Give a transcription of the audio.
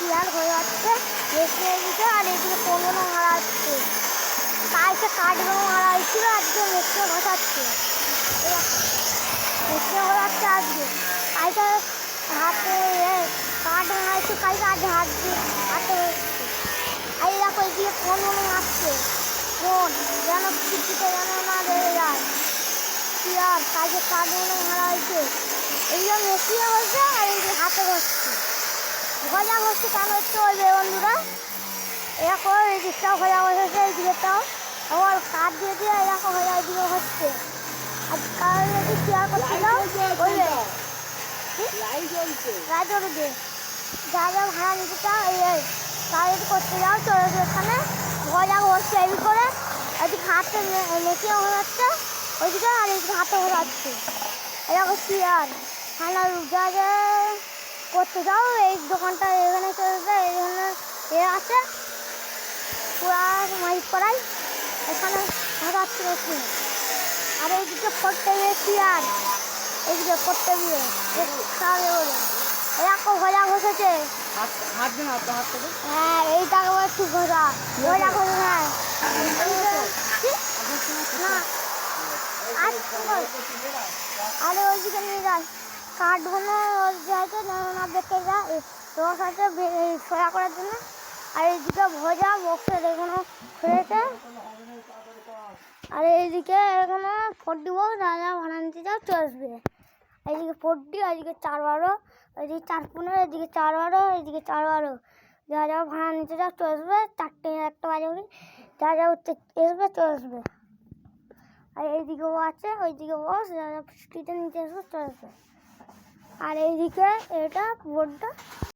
শিয়াল হয়ে যাচ্ছে দেখে দিতে, আর এদিকে কোনগুলো মারা হচ্ছে। কালকে কাঠগুলো মারা হয়েছিল, আজকে মেট্রো ঘষাচ্ছে। মেট্রো ঘষাচ্ছে আজকে। কালকে হাতে কাঠ মারা হয়েছে, কালকে আজ হাতে হচ্ছে। আর দেখো এদিকে কোনগুলো মারছে, কোন যেন কিছুতে যেন না বেড়ে যায়। শিয়াল কালকে কাঠগুলো মারা হয়েছে, এইগুলো মেশিনে হচ্ছে, আর এইদিকে হাতে ঘষছে। ভজা ঘষছে কেন হচ্ছে বলবে বন্ধুরা। এরকম এই দিকটাও ভজা বসেছে, এই দিকেটাও আবার কাঠ দিয়ে দিয়ে এরকম ভজা এদিকে হচ্ছে। আর কারণ যদি শেয়ার করছিল বলবে লাইট জ্বলবে, যা যা ভাড়া নিতে চাও এই কাজ যদি করতে যাও চলে যাবে। এখানে ভজা ঘষছে এই করে, এদিকে হাতে মেশিনে ঘোরাচ্ছে ওইদিকে, আর এইদিকে হাতে ঘোরাচ্ছে। এরকম শেয়ার ঠান্ডা যা যা করতে যাও এই দোকানটা এখানে চলবে। এখানে এ আছে পুরা মাইক করাই, এখানে ঘোরাচ্ছে মেশিন। আর এইদিকে পড়তে গিয়ে শেয়ার, এইদিকে পড়তে গিয়ে বলে এরকম ভজা ঘষেছে। হ্যাঁ এইটাকে বলছি ঘোরা, ভজা ঘষে। হ্যাঁ না আরে ওইদিকে নিয়ে যায় কাঠগুলো জায়গা না বেঁকে যায় রস আছে সোয়া করার জন্য। আর এইদিকে ভজা বক্সের এগুলো খেয়েছে, আর এইদিকে এখানে 40 বক্স যা যা ভাড়া নিতে যাও চলে আসবে। এইদিকে 40, এইদিকে 412, এইদিকে 415, এইদিকে 412, এইদিকে 412 যা যা ভাড়া নিতে যাও চলে আসবে। 4টে 1টা বাজে যা যা উঠতে আসবে চলে আসবে। আর এইদিকেও আছে, ওইদিকে বস যা যা স্ট্রিটে নিতে আসবে চলে আসবে। আর এইদিকে এটা বোর্ডটা